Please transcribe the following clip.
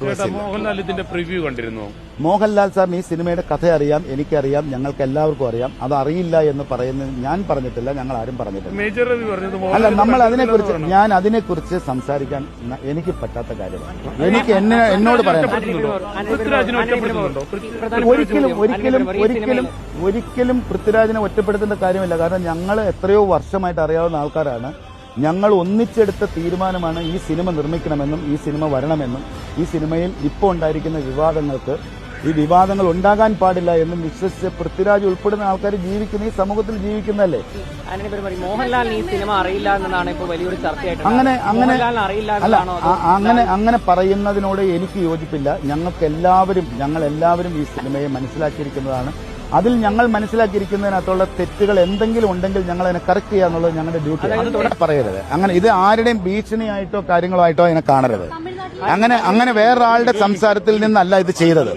Request. Mohanlal ഇതിന്റെ preview കണ്ടിരുന്നു. മോഹൻലാൽ സാറിന് ഈ സിനിമയുടെ കഥ അറിയാം, എനിക്കറിയാം, ഞങ്ങൾക്ക് എല്ലാവർക്കും അറിയാം. അത് അറിയില്ല എന്ന് പറയുന്നത് ഞാൻ പറഞ്ഞിട്ടില്ല, ഞങ്ങൾ ആരും പറഞ്ഞിട്ടില്ല. മേജർ രവി പറഞ്ഞത് അല്ല, നമ്മൾ അതിനെക്കുറിച്ച് അതിനെക്കുറിച്ച് സംസാരിക്കാൻ എനിക്ക് പറ്റാത്ത കാര്യമാണ്. എനിക്ക് എന്നോട് പറയാൻ ഒരിക്കലും പൃഥ്വിരാജിനെ ഒറ്റപ്പെടുത്തേണ്ട കാര്യമില്ല. കാരണം ഞങ്ങൾ എത്രയോ വർഷമായിട്ട് അറിയാവുന്ന ആൾക്കാരാണ്. ഞങ്ങൾ ഒന്നിച്ചെടുത്ത തീരുമാനമാണ് ഈ സിനിമ നിർമ്മിക്കണമെന്നും ഈ സിനിമ വരണമെന്നും ഈ സിനിമയിൽ ഇപ്പോൾ ഉണ്ടായിരിക്കുന്ന ഈ വിവാദങ്ങൾ ഉണ്ടാകാൻ പാടില്ല എന്നും വിശ്വസിച്ച് പൃഥ്വിരാജ് ഉൾപ്പെടുന്ന ആൾക്കാർ ജീവിക്കുന്ന ഈ സമൂഹത്തിൽ ജീവിക്കുന്നതല്ലേ. മോഹൻലാലിന് ഈ സിനിമ അറിയില്ല എന്നതാണ് ഇപ്പോൾ വലിയൊരു ചർച്ചയായിട്ട്. അങ്ങനെ പറയുന്നതിനോട് എനിക്ക് യോജിപ്പില്ല. ഞങ്ങൾ എല്ലാവരും ഈ സിനിമയെ മനസ്സിലാക്കിയിരിക്കുന്നതാണ്. അതിൽ ഞങ്ങൾ മനസ്സിലാക്കിയിരിക്കുന്നതിനകത്തുള്ള തെറ്റുകൾ എന്തെങ്കിലും ഉണ്ടെങ്കിൽ ഞങ്ങൾ അതിനെ കറക്റ്റ് ചെയ്യുക എന്നുള്ളത് ഞങ്ങളുടെ ഡ്യൂട്ടി. പറയരുത് അങ്ങനെ. ഇത് ആരുടെയും ഭീഷണിയായിട്ടോ കാര്യങ്ങളോ ആയിട്ടോ അതിനെ കാണരുത്. അങ്ങനെ വേറൊരാളുടെ സംസാരത്തിൽ നിന്നല്ല ഇത് ചെയ്തത്.